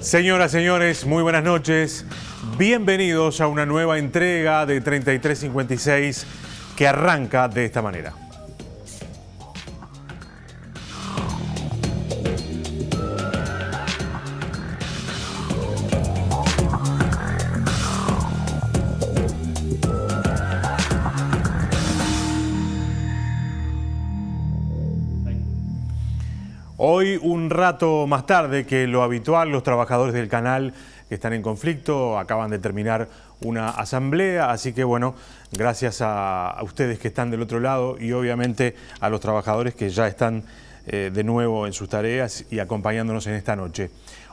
Señoras, señores, muy buenas noches. Bienvenidos a una nueva entrega de 3356 que arranca de esta manera. Hoy, un rato más tarde que lo habitual, los trabajadores del canal que están en conflicto acaban de terminar una asamblea, así que bueno, gracias a ustedes que están del otro lado y obviamente a los trabajadores que ya están de nuevo en sus tareas y acompañándonos en esta noche.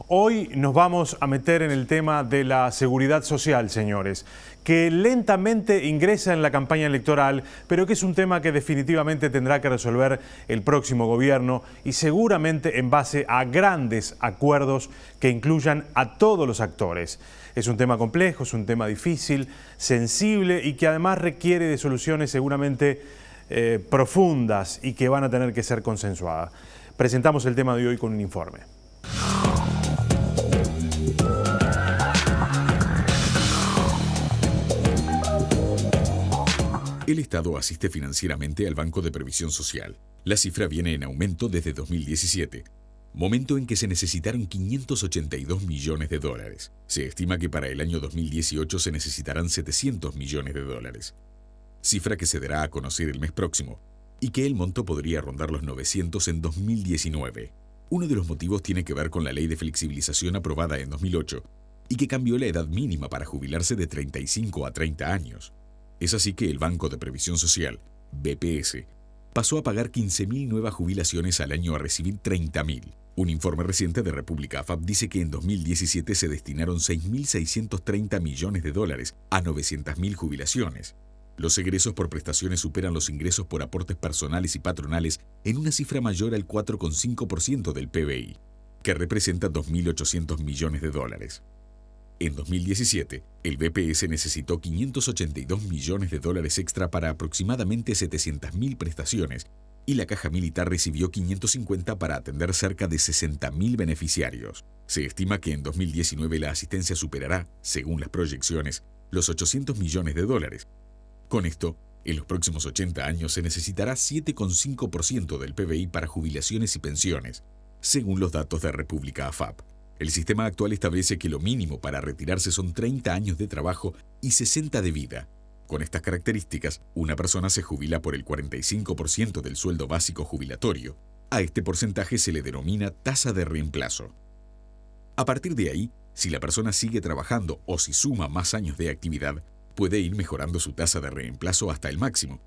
Hoy nos vamos a meter en el tema de la seguridad social, señores, que lentamente ingresa en la campaña electoral, pero que es un tema que definitivamente tendrá que resolver el próximo gobierno y seguramente en base a grandes acuerdos que incluyan a todos los actores. Es un tema complejo, es un tema difícil, sensible y que además requiere de soluciones seguramente profundas y que van a tener que ser consensuadas. Presentamos el tema de hoy con un informe. El Estado asiste financieramente al Banco de Previsión Social. La cifra viene en aumento desde 2017, momento en que se necesitaron 582 millones de dólares. Se estima que para el año 2018 se necesitarán 700 millones de dólares. Cifra que se dará a conocer el mes próximo, y que el monto podría rondar los 900 en 2019. Uno de los motivos tiene que ver con la ley de flexibilización aprobada en 2008, y que cambió la edad mínima para jubilarse de 35 a 30 años. Es así que el Banco de Previsión Social, BPS, pasó a pagar 15.000 nuevas jubilaciones al año a recibir 30.000. Un informe reciente de República AFAP dice que en 2017 se destinaron 6.630 millones de dólares a 900.000 jubilaciones. Los egresos por prestaciones superan los ingresos por aportes personales y patronales en una cifra mayor al 4,5% del PBI, que representa 2.800 millones de dólares. En 2017, el BPS necesitó 582 millones de dólares extra para aproximadamente 700.000 prestaciones y la Caja Militar recibió 550 para atender cerca de 60.000 beneficiarios. Se estima que en 2019 la asistencia superará, según las proyecciones, los 800 millones de dólares. Con esto, en los próximos 80 años se necesitará 7,5% del PBI para jubilaciones y pensiones, según los datos de República AFAP. El sistema actual establece que lo mínimo para retirarse son 30 años de trabajo y 60 de vida. Con estas características, una persona se jubila por el 45% del sueldo básico jubilatorio. A este porcentaje se le denomina tasa de reemplazo. A partir de ahí, si la persona sigue trabajando o si suma más años de actividad, puede ir mejorando su tasa de reemplazo hasta el máximo,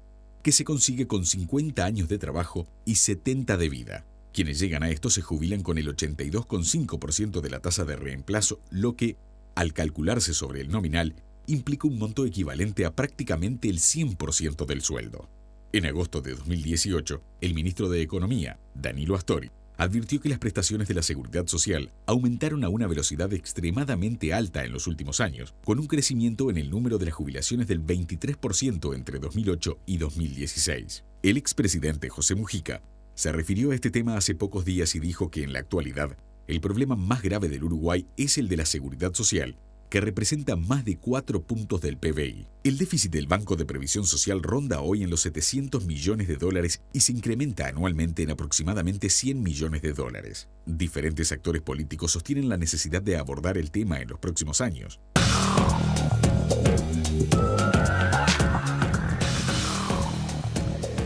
que se consigue con 50 años de trabajo y 70 de vida. Quienes llegan a esto se jubilan con el 82,5% de la tasa de reemplazo, lo que, al calcularse sobre el nominal, implica un monto equivalente a prácticamente el 100% del sueldo. En agosto de 2018, el ministro de Economía, Danilo Astori, advirtió que las prestaciones de la Seguridad Social aumentaron a una velocidad extremadamente alta en los últimos años, con un crecimiento en el número de las jubilaciones del 23% entre 2008 y 2016. El expresidente José Mujica se refirió a este tema hace pocos días y dijo que en la actualidad el problema más grave del Uruguay es el de la seguridad social, que representa más de 4 puntos del PBI. El déficit del Banco de Previsión Social ronda hoy en los 700 millones de dólares y se incrementa anualmente en aproximadamente 100 millones de dólares. Diferentes actores políticos sostienen la necesidad de abordar el tema en los próximos años.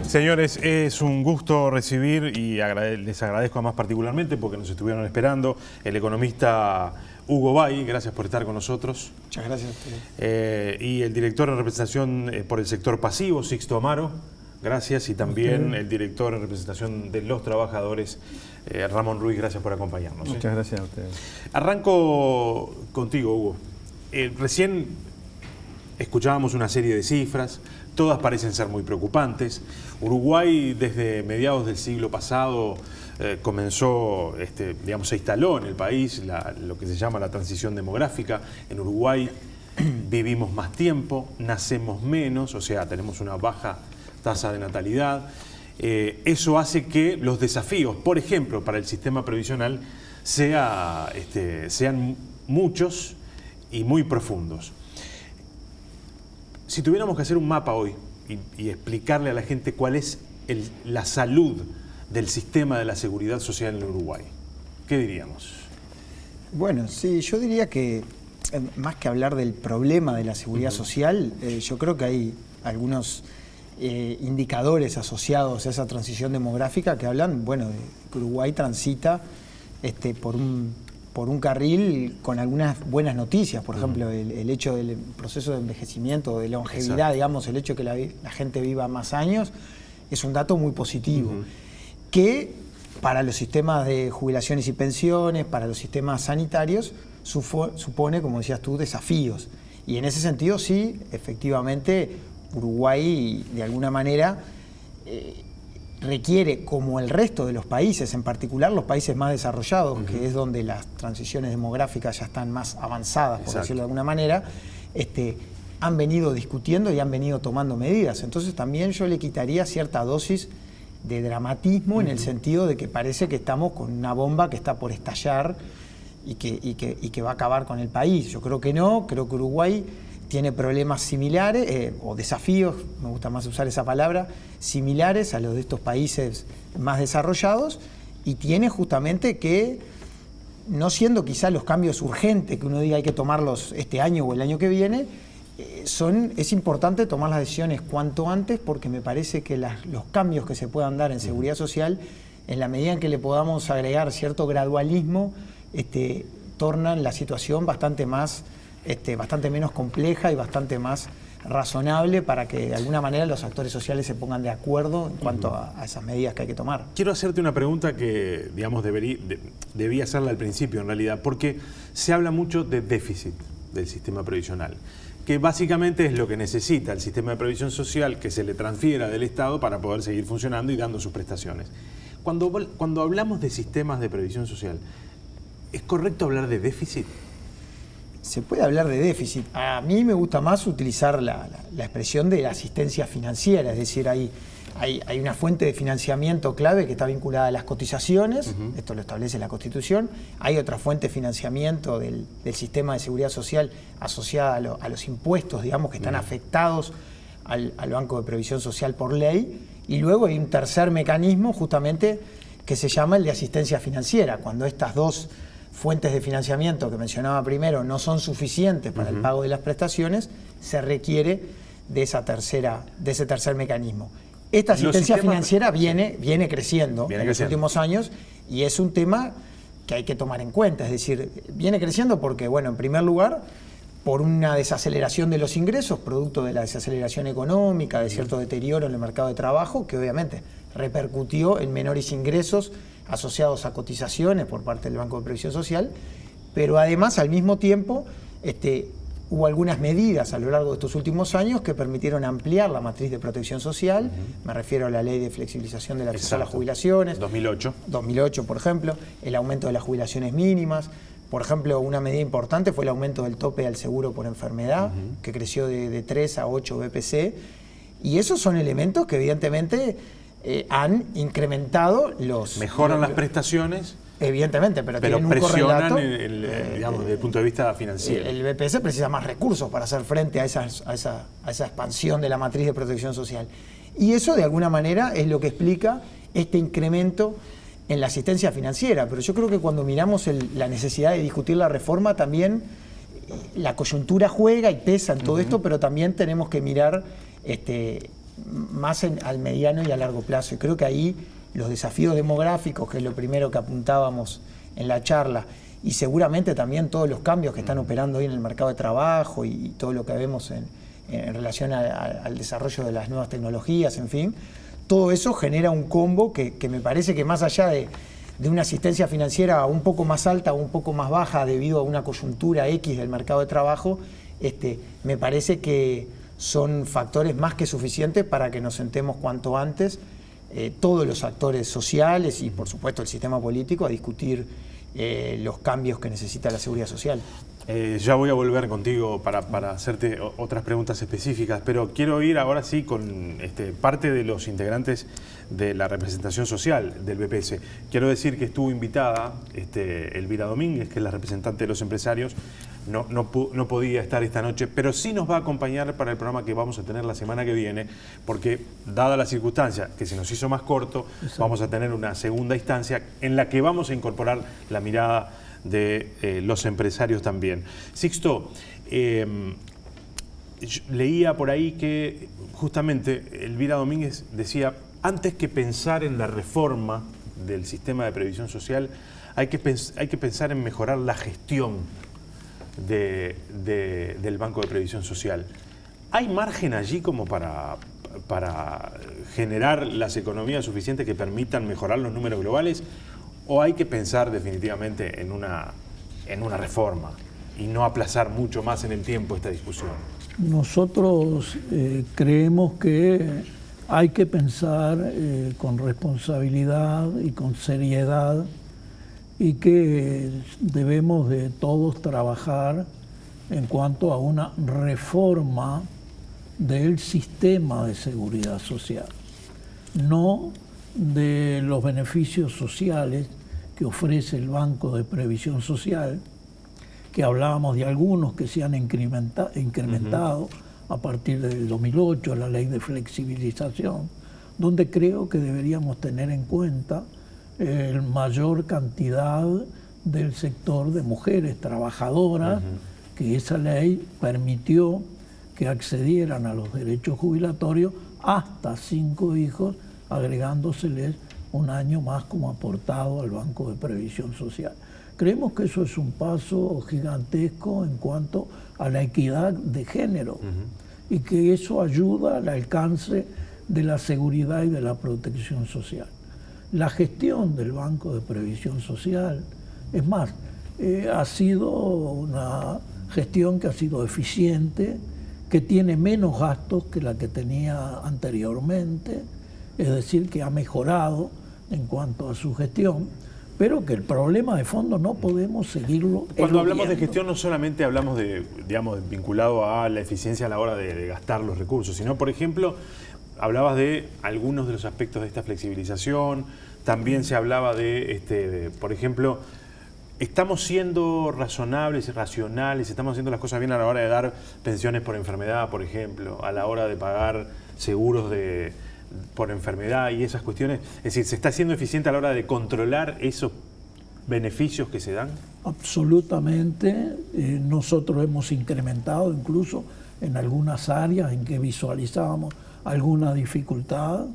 Señores, es un gusto recibir y les agradezco además particularmente porque nos estuvieron esperando el economista Hugo Bay, gracias por estar con nosotros. Muchas gracias a ustedes. Y el director en representación por el sector pasivo, Sixto Amaro, gracias. Y también el director en representación de los trabajadores, Ramón Ruiz, gracias por acompañarnos. Muchas gracias a ustedes. Arranco contigo, Hugo. Recién escuchábamos una serie de cifras, todas parecen ser muy preocupantes. Uruguay desde mediados del siglo pasado comenzó, se instaló en el país lo que se llama la transición demográfica. En Uruguay vivimos más tiempo, nacemos menos, o sea, tenemos una baja tasa de natalidad. Eso hace que los desafíos, por ejemplo, para el sistema previsional, sean muchos y muy profundos. Si tuviéramos que hacer un mapa hoy y explicarle a la gente cuál es la salud del sistema de la seguridad social en Uruguay, ¿qué diríamos? Bueno, sí, yo diría que más que hablar del problema de la seguridad social, yo creo que hay algunos indicadores asociados a esa transición demográfica que hablan, bueno, de que Uruguay transita por un carril con algunas buenas noticias. Por ejemplo, el hecho del proceso de envejecimiento, de longevidad, exacto, digamos, el hecho de que la gente viva más años, es un dato muy positivo, que para los sistemas de jubilaciones y pensiones, para los sistemas sanitarios, supone, como decías tú, desafíos. Y en ese sentido, sí, efectivamente, Uruguay, de alguna manera, requiere, como el resto de los países, en particular los países más desarrollados, que es donde las transiciones demográficas ya están más avanzadas, por decirlo de alguna manera, han venido discutiendo y han venido tomando medidas. Entonces también yo le quitaría cierta dosis de dramatismo en el sentido de que parece que estamos con una bomba que está por estallar y que va a acabar con el país. Yo creo que no, creo que Uruguay tiene problemas similares, o desafíos, me gusta más usar esa palabra, similares a los de estos países más desarrollados, y tiene justamente que, no siendo quizá los cambios urgentes que uno diga hay que tomarlos este año o el año que viene, es importante tomar las decisiones cuanto antes, porque me parece que los cambios que se puedan dar en seguridad social, en la medida en que le podamos agregar cierto gradualismo, tornan la situación bastante menos compleja y bastante más razonable, para que de alguna manera los actores sociales se pongan de acuerdo en cuanto a esas medidas que hay que tomar. Quiero hacerte una pregunta que, digamos, debía hacerla al principio, en realidad, porque se habla mucho de déficit del sistema previsional, que básicamente es lo que necesita el sistema de previsión social, que se le transfiera del Estado para poder seguir funcionando y dando sus prestaciones. Cuando hablamos de sistemas de previsión social, ¿es correcto hablar de déficit? Se puede hablar de déficit. A mí me gusta más utilizar la expresión de la asistencia financiera, es decir, hay una fuente de financiamiento clave que está vinculada a las cotizaciones, esto lo establece la Constitución. Hay otra fuente de financiamiento del sistema de seguridad social asociada a los impuestos, digamos, que están afectados al Banco de Previsión Social por ley. Y luego hay un tercer mecanismo, justamente, que se llama el de asistencia financiera, cuando estas dos fuentes de financiamiento que mencionaba primero no son suficientes para el pago de las prestaciones, se requiere de ese tercer mecanismo. Esta asistencia financiera viene creciendo en los últimos años, y es un tema que hay que tomar en cuenta. Es decir, viene creciendo porque, bueno, en primer lugar, por una desaceleración de los ingresos, producto de la desaceleración económica, de cierto deterioro en el mercado de trabajo, que obviamente repercutió en menores ingresos asociados a cotizaciones por parte del Banco de Previsión Social, pero además, al mismo tiempo, hubo algunas medidas a lo largo de estos últimos años que permitieron ampliar la matriz de protección social. Me refiero a la ley de flexibilización del acceso a las jubilaciones. 2008, por ejemplo, el aumento de las jubilaciones mínimas. Por ejemplo, una medida importante fue el aumento del tope al seguro por enfermedad, que creció de 3 a 8 BPC. Y esos son elementos que evidentemente han incrementado mejoran las prestaciones. Evidentemente, pero tienen un correlato. Digamos, desde el punto de vista financiero. El BPS precisa más recursos para hacer frente a esa expansión de la matriz de protección social. Y eso, de alguna manera, es lo que explica este incremento en la asistencia financiera. Pero yo creo que cuando miramos la necesidad de discutir la reforma, también la coyuntura juega y pesa en todo esto, pero también tenemos que mirar más al mediano y a largo plazo. Y creo que ahí los desafíos demográficos, que es lo primero que apuntábamos en la charla, y seguramente también todos los cambios que están operando hoy en el mercado de trabajo y todo lo que vemos en relación al desarrollo de las nuevas tecnologías, en fin, todo eso genera un combo que me parece que, más allá de una asistencia financiera un poco más alta o un poco más baja debido a una coyuntura X del mercado de trabajo, me parece que son factores más que suficientes para que nos sentemos cuanto antes todos los actores sociales y, por supuesto, el sistema político a discutir los cambios que necesita la seguridad social. Ya voy a volver contigo para hacerte otras preguntas específicas, pero quiero ir ahora sí con parte de los integrantes de la representación social del BPS. Quiero decir que estuvo invitada Elvira Domínguez, que es la representante de los empresarios. No podía estar esta noche, pero sí nos va a acompañar para el programa que vamos a tener la semana que viene, porque dada la circunstancia que se nos hizo más corto, vamos a tener una segunda instancia en la que vamos a incorporar la mirada de los empresarios también. Sixto, leía por ahí que justamente Elvira Domínguez decía, antes que pensar en la reforma del sistema de previsión social, hay que pensar en mejorar la gestión del Banco de Previsión Social. ¿Hay margen allí como para generar las economías suficientes que permitan mejorar los números globales? ¿O hay que pensar definitivamente en una reforma y no aplazar mucho más en el tiempo esta discusión? Nosotros creemos que hay que pensar con responsabilidad y con seriedad, y que debemos de todos trabajar en cuanto a una reforma del sistema de seguridad social, no de los beneficios sociales que ofrece el Banco de Previsión Social, que hablábamos de algunos que se han incrementado a partir del 2008, la ley de flexibilización, donde creo que deberíamos tener en cuenta mayor cantidad del sector de mujeres trabajadoras, que esa ley permitió que accedieran a los derechos jubilatorios hasta 5 hijos, agregándoseles un año más como aportado al Banco de Previsión Social. Creemos que eso es un paso gigantesco en cuanto a la equidad de género y que eso ayuda al alcance de la seguridad y de la protección social. La gestión del Banco de Previsión Social, es más, ha sido una gestión que ha sido eficiente, que tiene menos gastos que la que tenía anteriormente, es decir, que ha mejorado en cuanto a su gestión, pero que el problema de fondo no podemos seguirlo Cuando hablamos de gestión no solamente hablamos de, digamos, vinculado a la eficiencia a la hora de gastar los recursos, sino, por ejemplo, hablabas de algunos de los aspectos de esta flexibilización, también se hablaba de por ejemplo, ¿estamos siendo razonables y racionales? ¿Estamos haciendo las cosas bien a la hora de dar pensiones por enfermedad, por ejemplo? A la hora de pagar seguros por enfermedad y esas cuestiones. Es decir, ¿se está siendo eficiente a la hora de controlar esos beneficios que se dan? Absolutamente. Nosotros hemos incrementado incluso en algunas áreas en que visualizábamos alguna dificultad,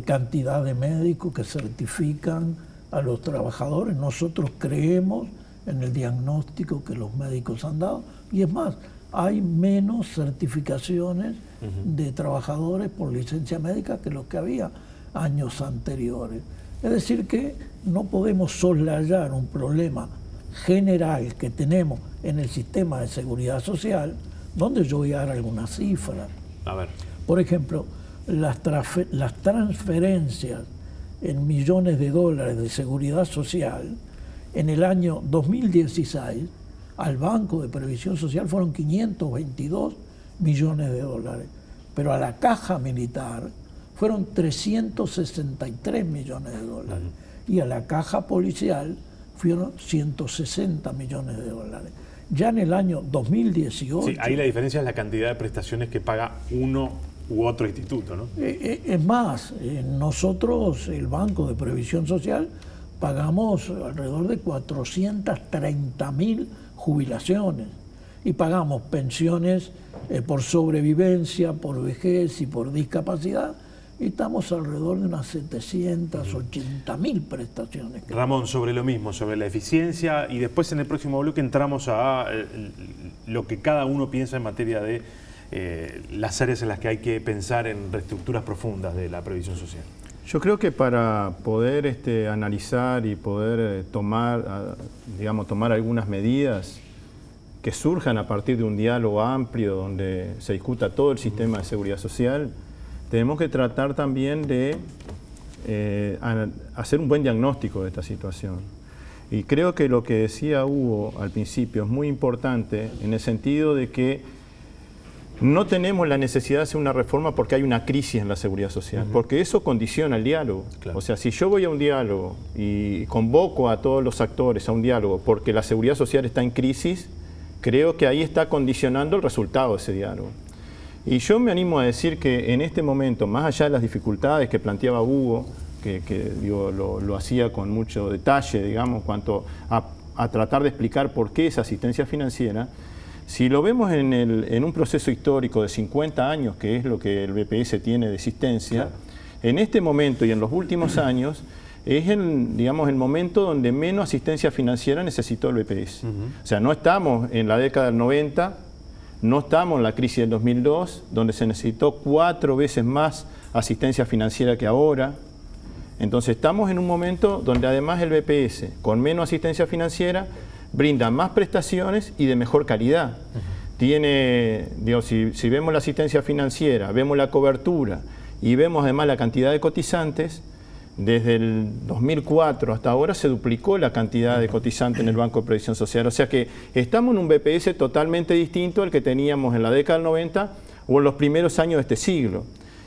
cantidad de médicos que certifican a los trabajadores. Nosotros creemos en el diagnóstico que los médicos han dado, y es más, hay menos certificaciones de trabajadores por licencia médica que los que había años anteriores. Es decir, que no podemos soslayar un problema general que tenemos en el sistema de seguridad social, donde yo voy a dar algunas cifras. A ver. Por ejemplo, las transferencias en millones de dólares de seguridad social en el año 2016 al Banco de Previsión Social fueron 522 millones de dólares, pero a la Caja Militar fueron 363 millones de dólares y a la Caja Policial fueron 160 millones de dólares. Ya en el año 2018... Sí, ahí la diferencia es la cantidad de prestaciones que paga uno u otro instituto, ¿no? Es más, nosotros, el Banco de Previsión Social, pagamos alrededor de 430.000 jubilaciones y pagamos pensiones por sobrevivencia, por vejez y por discapacidad, y estamos alrededor de unas 780.000 prestaciones. Ramón, sobre lo mismo, sobre la eficiencia, y después en el próximo bloque entramos a lo que cada uno piensa en materia de las áreas en las que hay que pensar en reestructuras profundas de la previsión social. Yo creo que para poder analizar y poder tomar algunas medidas que surjan a partir de un diálogo amplio donde se discuta todo el sistema de seguridad social, tenemos que tratar también de hacer un buen diagnóstico de esta situación. Y creo que lo que decía Hugo al principio es muy importante en el sentido de que no tenemos la necesidad de hacer una reforma porque hay una crisis en la seguridad social, porque eso condiciona el diálogo. Claro. O sea, si yo voy a un diálogo y convoco a todos los actores a un diálogo porque la seguridad social está en crisis, creo que ahí está condicionando el resultado de ese diálogo. Y yo me animo a decir que en este momento, más allá de las dificultades que planteaba Hugo, que digo, lo hacía con mucho detalle, digamos, cuanto a tratar de explicar por qué esa asistencia financiera, si lo vemos en un proceso histórico de 50 años, que es lo que el BPS tiene de existencia, claro, en este momento y en los últimos años, es digamos, el momento donde menos asistencia financiera necesitó el BPS. O sea, no estamos en la década del 90, no estamos en la crisis del 2002, donde se necesitó 4 veces más asistencia financiera que ahora. Entonces estamos en un momento donde además el BPS, con menos asistencia financiera, brinda más prestaciones y de mejor calidad. Tiene, digo, si vemos la asistencia financiera, vemos la cobertura y vemos además la cantidad de cotizantes, desde el 2004 hasta ahora se duplicó la cantidad de cotizantes en el Banco de Previsión Social. O sea que estamos en un BPS totalmente distinto al que teníamos en la década del 90 o en los primeros años de este siglo.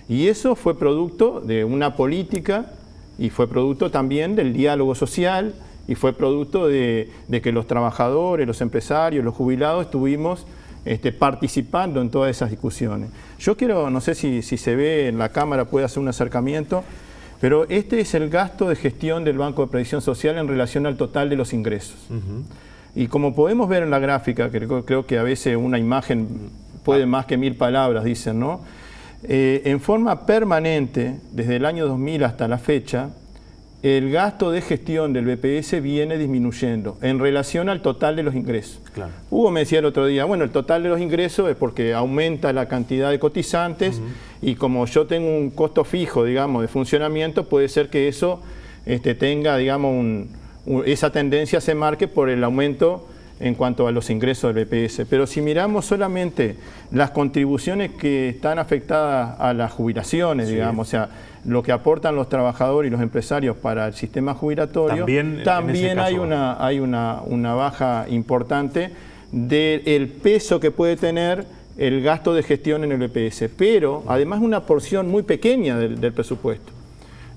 Y eso fue producto de una política y fue producto también del diálogo social y fue producto de que los trabajadores, los empresarios, los jubilados estuvimos participando en todas esas discusiones. Yo quiero, no sé si se ve en la cámara, puede hacer un acercamiento, pero este es el gasto de gestión del Banco de Previsión Social en relación al total de los ingresos. Y como podemos ver en la gráfica, que creo que a veces una imagen puede más que 1000 palabras, dicen, ¿no? En forma permanente, desde el año 2000 hasta la fecha, el gasto de gestión del BPS viene disminuyendo en relación al total de los ingresos. Claro. Hugo me decía el otro día, bueno, el total de los ingresos es porque aumenta la cantidad de cotizantes y como yo tengo un costo fijo, digamos, de funcionamiento, puede ser que eso tenga, digamos, esa tendencia se marque por el aumento en cuanto a los ingresos del BPS. Pero si miramos solamente las contribuciones que están afectadas a las jubilaciones, digamos, o sea, lo que aportan los trabajadores y los empresarios para el sistema jubilatorio, también hay una baja importante del peso que puede tener el gasto de gestión en el BPS, pero además una porción muy pequeña del presupuesto.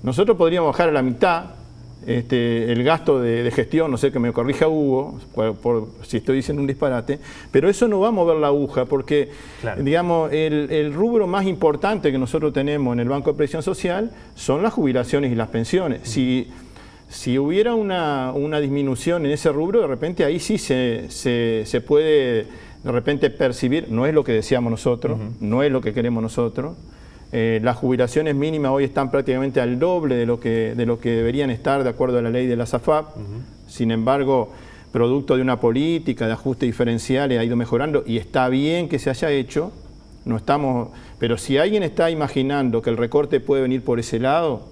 Nosotros podríamos bajar a la mitad el gasto de gestión, no sé, que me corrija Hugo, por si estoy diciendo un disparate, pero eso no va a mover la aguja porque, claro, digamos, el rubro más importante que nosotros tenemos en el Banco de Previsión Social son las jubilaciones y las pensiones. Si hubiera una disminución en ese rubro, de repente ahí sí se puede de repente percibir, no es lo que deseamos nosotros, no es lo que queremos nosotros. Las jubilaciones mínimas hoy están prácticamente al doble de lo que deberían estar de acuerdo a la ley de la SAFAP. Sin embargo, producto de una política de ajuste diferenciales ha ido mejorando y está bien que se haya hecho. No estamos, pero si alguien está imaginando que el recorte puede venir por ese lado,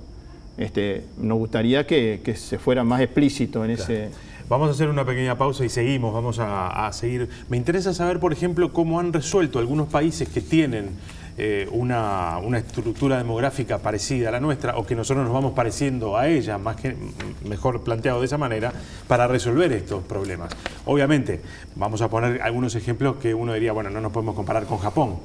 nos gustaría que se fuera más explícito en ese... Vamos a hacer una pequeña pausa y seguimos, vamos a seguir. Me interesa saber, por ejemplo, cómo han resuelto algunos países que tienen una estructura demográfica parecida a la nuestra o que nosotros nos vamos pareciendo a ella, mejor planteado de esa manera, para resolver estos problemas. Obviamente, vamos a poner algunos ejemplos que uno diría, bueno, no nos podemos comparar con Japón.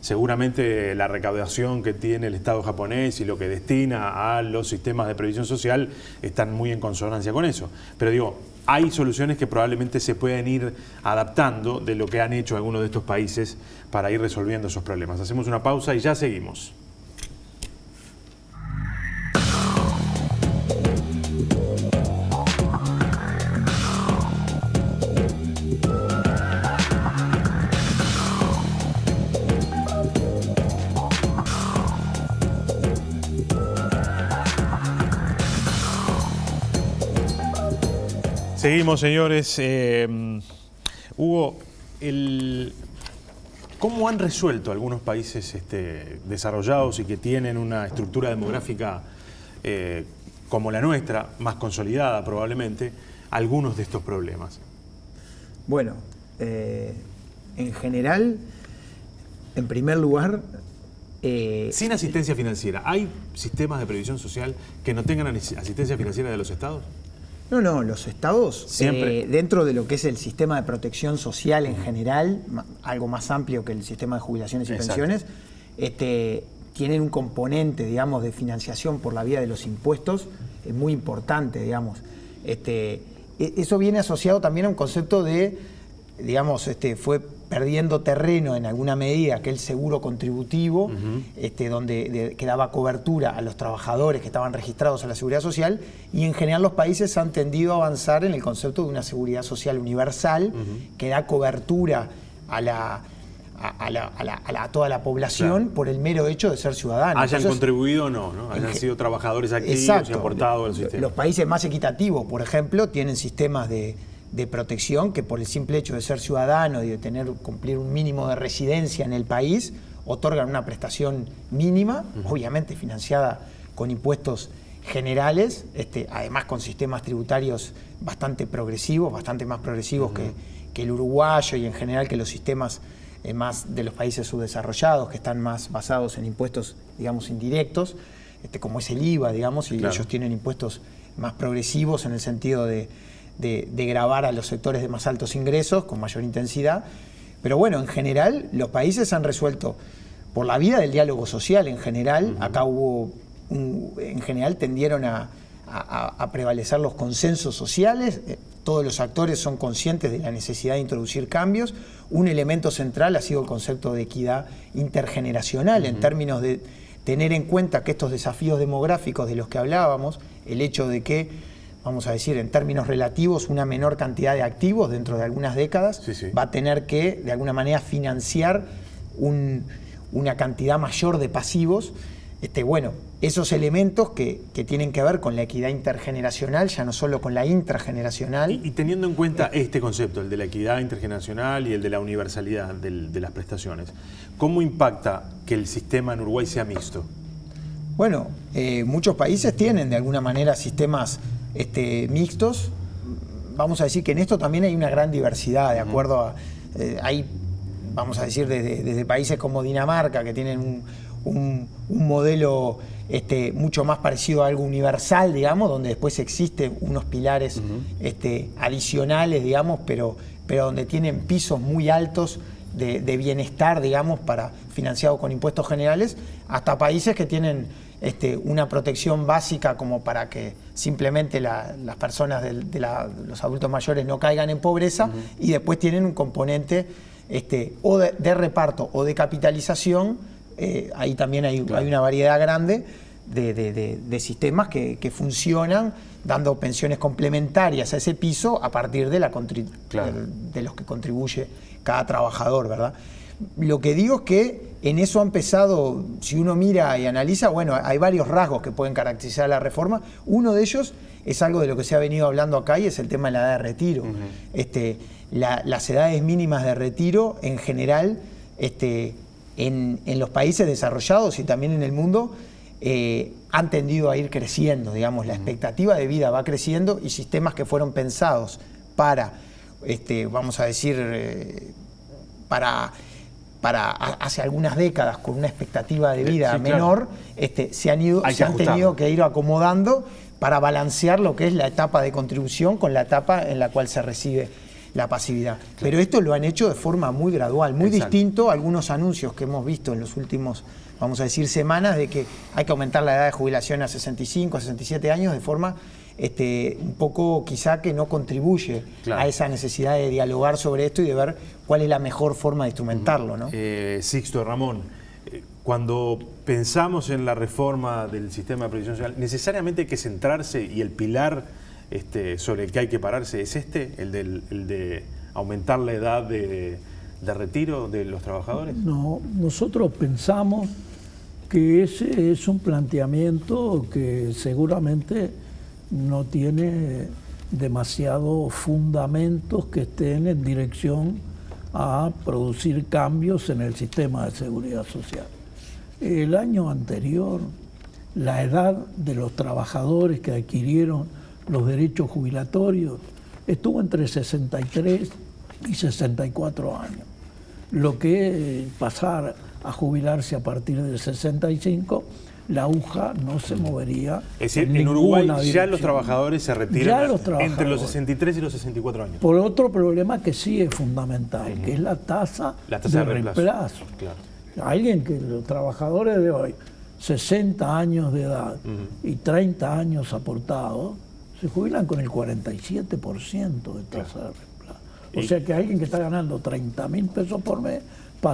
Seguramente la recaudación que tiene el Estado japonés y lo que destina a los sistemas de previsión social están muy en consonancia con eso. Pero digo, hay soluciones que probablemente se pueden ir adaptando de lo que han hecho algunos de estos países para ir resolviendo esos problemas. Hacemos una pausa y ya seguimos. Seguimos, señores. Hugo, ¿cómo han resuelto algunos países desarrollados y que tienen una estructura demográfica como la nuestra, más consolidada probablemente, algunos de estos problemas? Bueno, en general, en primer lugar... Sin asistencia financiera, ¿hay sistemas de previsión social que no tengan asistencia financiera de los estados? No, los estados, Siempre. dentro de lo que es el sistema de protección social en general, algo más amplio que el sistema de jubilaciones y pensiones, tienen un componente, digamos, de financiación por la vía de los impuestos muy importante, digamos. Eso viene asociado también a un concepto de, digamos, fue perdiendo terreno en alguna medida aquel seguro contributivo, que daba cobertura a los trabajadores que estaban registrados a la Seguridad Social, y en general los países han tendido a avanzar en el concepto de una seguridad social universal que da cobertura a toda la población, claro, por el mero hecho de ser ciudadanos. Hayan contribuido o no, hayan sido trabajadores activos, exacto, y aportado al sistema. Los países más equitativos, por ejemplo, tienen sistemas de protección que por el simple hecho de ser ciudadano y de cumplir un mínimo de residencia en el país, otorgan una prestación mínima, obviamente financiada con impuestos generales, además con sistemas tributarios bastante progresivos, bastante más progresivos que el uruguayo y en general que los sistemas más de los países subdesarrollados, que están más basados en impuestos, digamos, indirectos, como es el IVA, digamos, y claro, ellos tienen impuestos más progresivos en el sentido de gravar a los sectores de más altos ingresos con mayor intensidad. Pero bueno, en general los países han resuelto por la vía del diálogo social en general. Acá en general tendieron a prevalecer los consensos sociales. Todos los actores son conscientes de la necesidad de introducir cambios. Un elemento central ha sido el concepto de equidad intergeneracional, en términos de tener en cuenta que estos desafíos demográficos de los que hablábamos, el hecho de que, vamos a decir, en términos relativos, una menor cantidad de activos dentro de algunas décadas va a tener que, de alguna manera, financiar una cantidad mayor de pasivos. Bueno, esos elementos que tienen que ver con la equidad intergeneracional, ya no solo con la intrageneracional. Y teniendo en cuenta este concepto, el de la equidad intergeneracional y el de la universalidad de las prestaciones, ¿cómo impacta que el sistema en Uruguay sea mixto? Bueno, muchos países tienen de alguna manera sistemas mixtos. Vamos a decir que en esto también hay una gran diversidad, de acuerdo a... hay, vamos a decir, desde países como Dinamarca, que tienen un modelo mucho más parecido a algo universal, digamos, donde después existen unos pilares adicionales, digamos, pero donde tienen pisos muy altos de bienestar, digamos, financiado con impuestos generales, hasta países que tienen una protección básica como para que simplemente las personas los adultos mayores no caigan en pobreza, y después tienen un componente o de reparto o de capitalización. Ahí también hay una variedad grande de sistemas que funcionan dando pensiones complementarias a ese piso a partir de los que contribuye cada trabajador, ¿verdad? Lo que digo es que en eso ha empezado, si uno mira y analiza, bueno, hay varios rasgos que pueden caracterizar la reforma. Uno de ellos es algo de lo que se ha venido hablando acá, y es el tema de la edad de retiro. Las edades mínimas de retiro en general, en los países desarrollados y también en el mundo, han tendido a ir creciendo, digamos, la expectativa de vida va creciendo, y sistemas que fueron pensados para, vamos a decir, para hace algunas décadas con una expectativa de vida menor, se han tenido que ir acomodando para balancear lo que es la etapa de contribución con la etapa en la cual se recibe la pasividad. Pero esto lo han hecho de forma muy gradual, muy distinto a algunos anuncios que hemos visto en los últimos, vamos a decir, semanas, de que hay que aumentar la edad de jubilación a 65, a 67 años, de forma un poco quizá que no contribuye a esa necesidad de dialogar sobre esto y de ver cuál es la mejor forma de instrumentarlo, ¿no? Sixto, Ramón, cuando pensamos en la reforma del sistema de protección social, necesariamente hay que centrarse, y el pilar sobre el que hay que pararse es el de aumentar la edad de retiro de los trabajadores. No, nosotros pensamos que ese es un planteamiento que seguramente no tiene demasiados fundamentos que estén en dirección a producir cambios en el sistema de seguridad social. El año anterior, la edad de los trabajadores que adquirieron los derechos jubilatorios estuvo entre 63 y 64 años. Lo que pasar a jubilarse a partir de 65 la aguja no se movería. Es decir, en Uruguay ya dirección. los trabajadores se retiran entre los 63 y los 64 años. Por otro problema que sí es fundamental, que es la tasa de reemplazo. Claro. Alguien que los trabajadores de hoy, 60 años de edad y 30 años aportados, se jubilan con el 47% de tasa de reemplazo. O sea que alguien que está ganando 30.000 pesos por mes,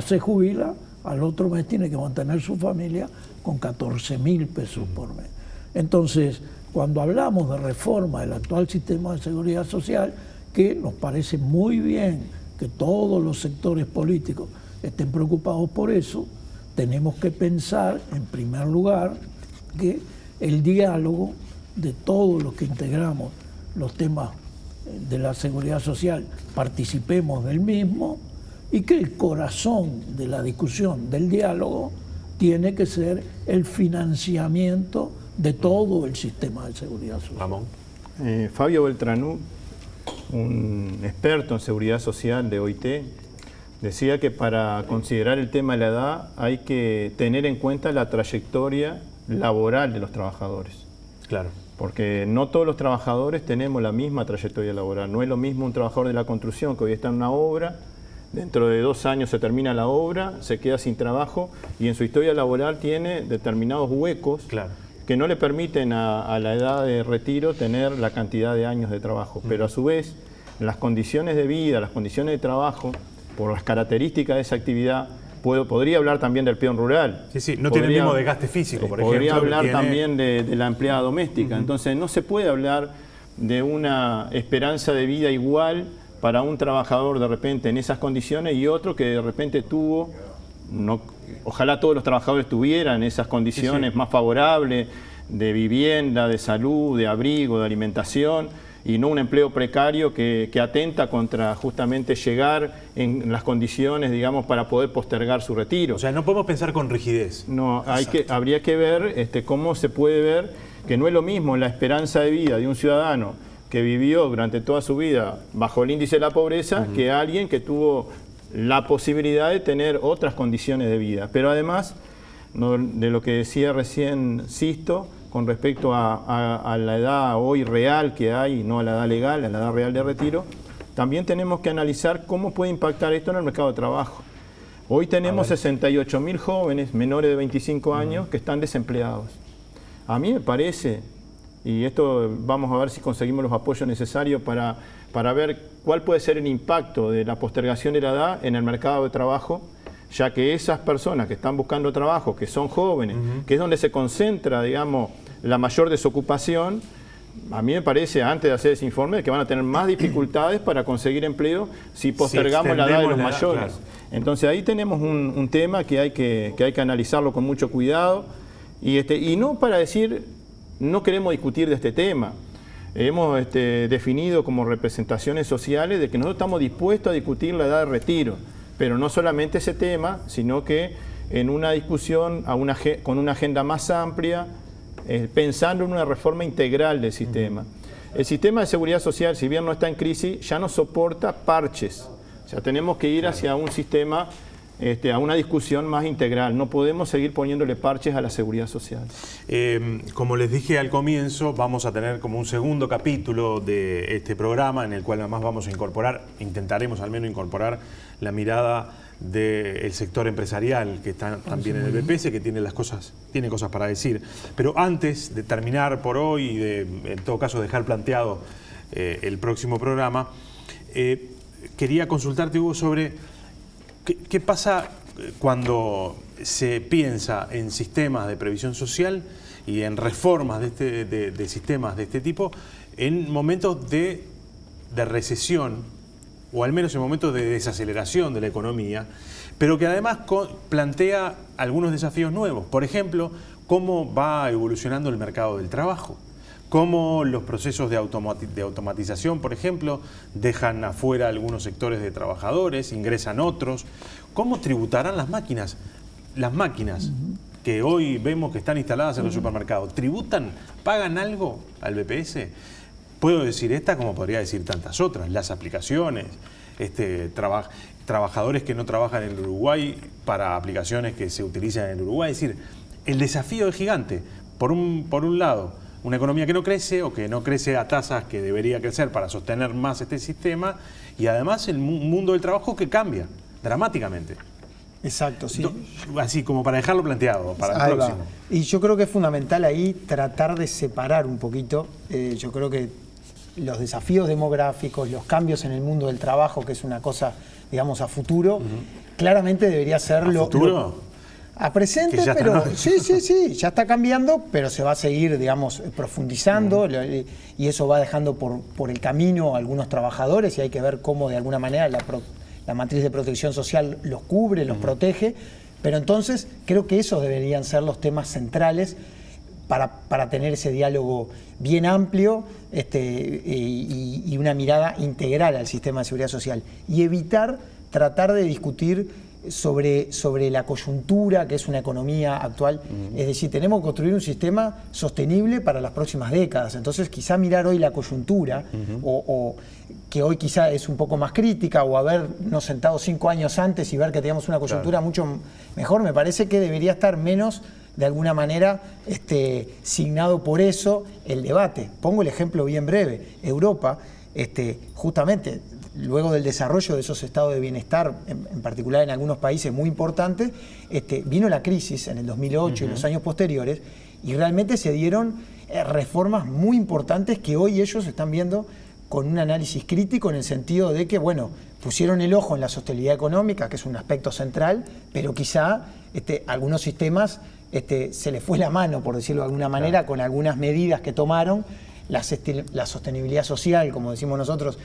se jubila, al otro mes tiene que mantener su familia con 14.000 pesos por mes. Entonces, cuando hablamos de reforma del actual sistema de seguridad social, que nos parece muy bien que todos los sectores políticos estén preocupados por eso, tenemos que pensar, en primer lugar, que el diálogo de todos los que integramos los temas de la seguridad social participemos del mismo, y que el corazón de la discusión, del diálogo, tiene que ser el financiamiento de todo el sistema de seguridad social. Ramón. Fabio Beltranú, un experto en seguridad social de OIT, decía que para considerar el tema de la edad hay que tener en cuenta la trayectoria laboral de los trabajadores. Claro. Porque no todos los trabajadores tenemos la misma trayectoria laboral. No es lo mismo un trabajador de la construcción que hoy está en una obra, dentro de 2 años se termina la obra, se queda sin trabajo y en su historia laboral tiene determinados huecos que no le permiten a la edad de retiro tener la cantidad de años de trabajo. Pero a su vez, las condiciones de vida, las condiciones de trabajo, por las características de esa actividad, podría hablar también del peón rural. Sí, no tiene el mismo desgaste físico, por ejemplo. Podría hablar también de la empleada doméstica. Entonces no se puede hablar de una esperanza de vida igual para un trabajador de repente en esas condiciones y otro que de repente tuvo, ojalá todos los trabajadores tuvieran esas condiciones más favorables de vivienda, de salud, de abrigo, de alimentación, y no un empleo precario que atenta contra justamente llegar en las condiciones, digamos, para poder postergar su retiro. O sea, no podemos pensar con rigidez. No, habría que ver cómo se puede ver que no es lo mismo la esperanza de vida de un ciudadano que vivió durante toda su vida bajo el índice de la pobreza que alguien que tuvo la posibilidad de tener otras condiciones de vida. Pero además, de lo que decía recién Sisto, con respecto a la edad hoy real que hay, no a la edad legal, a la edad real de retiro, también tenemos que analizar cómo puede impactar esto en el mercado de trabajo. Hoy tenemos 68.000 jóvenes menores de 25 años que están desempleados. A mí me parece, y esto vamos a ver si conseguimos los apoyos necesarios para ver cuál puede ser el impacto de la postergación de la edad en el mercado de trabajo, ya que esas personas que están buscando trabajo, que son jóvenes, que es donde se concentra, digamos, la mayor desocupación, a mí me parece, antes de hacer ese informe, que van a tener más dificultades para conseguir empleo si postergamos la edad de los mayores. Claro. Entonces ahí tenemos un tema que hay que analizarlo con mucho cuidado y no para decir, no queremos discutir de este tema. Hemos definido como representaciones sociales de que nosotros estamos dispuestos a discutir la edad de retiro, pero no solamente ese tema, sino que en una discusión con una agenda más amplia, pensando en una reforma integral del sistema. El sistema de seguridad social, si bien no está en crisis, ya no soporta parches. O sea, tenemos que ir hacia un sistema, a una discusión más integral. No podemos seguir poniéndole parches a la seguridad social. Como les dije al comienzo, vamos a tener como un segundo capítulo de este programa en el cual además vamos a incorporar, intentaremos al menos incorporar la mirada del sector empresarial que está también en el BPS, que tiene cosas para decir. Pero antes de terminar por hoy y en todo caso dejar planteado el próximo programa, quería consultarte, Hugo, sobre qué pasa cuando se piensa en sistemas de previsión social y en reformas de sistemas de este tipo en momentos de recesión, o al menos en momentos de desaceleración de la economía, pero que además plantea algunos desafíos nuevos. Por ejemplo, cómo va evolucionando el mercado del trabajo, cómo los procesos de automatización, por ejemplo, dejan afuera algunos sectores de trabajadores, ingresan otros, cómo tributarán las máquinas. Las máquinas que hoy vemos que están instaladas en los supermercados, ¿tributan, pagan algo al BPS? Puedo decir esta como podría decir tantas otras, las aplicaciones, trabajadores que no trabajan en el Uruguay para aplicaciones que se utilizan en el Uruguay. Es decir, el desafío es gigante. Por un lado, una economía que no crece o que no crece a tasas que debería crecer para sostener más este sistema, y además el mundo del trabajo que cambia dramáticamente. Exacto, sí. Así como para dejarlo planteado para el Ahí próximo. va. Y yo creo que es fundamental ahí tratar de separar un poquito. Yo creo que los desafíos demográficos, los cambios en el mundo del trabajo, que es una cosa, digamos, a futuro, claramente debería ser ¿A futuro? A presente, Que ya pero está, ¿no? sí, ya está cambiando, pero se va a seguir, digamos, profundizando y eso va dejando por el camino a algunos trabajadores y hay que ver cómo de alguna manera la matriz de protección social los cubre, los protege, pero entonces creo que esos deberían ser los temas centrales para tener ese diálogo bien amplio y una mirada integral al sistema de seguridad social y evitar tratar de discutir sobre la coyuntura que es una economía actual. Es decir, tenemos que construir un sistema sostenible para las próximas décadas. Entonces, quizá mirar hoy la coyuntura, o que hoy quizá es un poco más crítica, o habernos sentado 5 años antes y ver que teníamos una coyuntura mucho mejor, me parece que debería estar menos, de alguna manera, signado por eso el debate. Pongo el ejemplo bien breve. Europa, justamente, luego del desarrollo de esos estados de bienestar, en particular en algunos países muy importantes, vino la crisis en el 2008 y los años posteriores, y realmente se dieron reformas muy importantes que hoy ellos están viendo con un análisis crítico en el sentido de que, bueno, pusieron el ojo en la sostenibilidad económica, que es un aspecto central, pero quizá algunos sistemas se les fue la mano, por decirlo de alguna manera, con algunas medidas que tomaron. La sostenibilidad social, como decimos nosotros,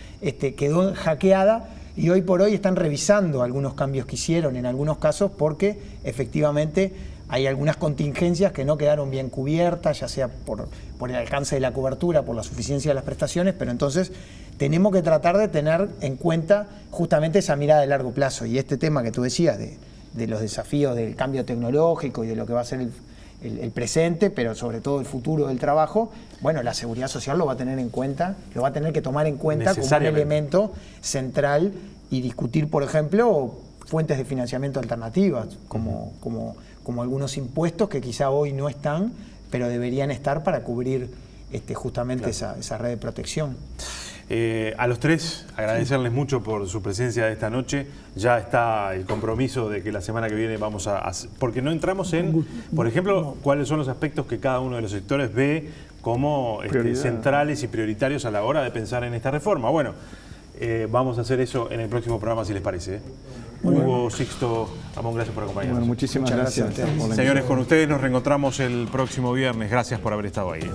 quedó hackeada y hoy por hoy están revisando algunos cambios que hicieron en algunos casos porque efectivamente hay algunas contingencias que no quedaron bien cubiertas, ya sea por el alcance de la cobertura, por la suficiencia de las prestaciones, pero entonces tenemos que tratar de tener en cuenta justamente esa mirada de largo plazo y este tema que tú decías de los desafíos del cambio tecnológico y de lo que va a ser el presente, pero sobre todo el futuro del trabajo, bueno, la seguridad social lo va a tener en cuenta, lo va a tener que tomar en cuenta como un elemento central y discutir, por ejemplo, fuentes de financiamiento alternativas, como algunos impuestos que quizá hoy no están, pero deberían estar para cubrir justamente esa red de protección. A los tres, agradecerles mucho por su presencia esta noche. Ya está el compromiso de que la semana que viene vamos a... Porque no entramos en, por ejemplo, cuáles son los aspectos que cada uno de los sectores ve como centrales y prioritarios a la hora de pensar en esta reforma. Bueno, vamos a hacer eso en el próximo programa, si les parece. Hugo, Sixto, Amón, gracias por acompañarnos. Bueno, muchísimas gracias. Señores, con ustedes nos reencontramos el próximo viernes. Gracias por haber estado ahí.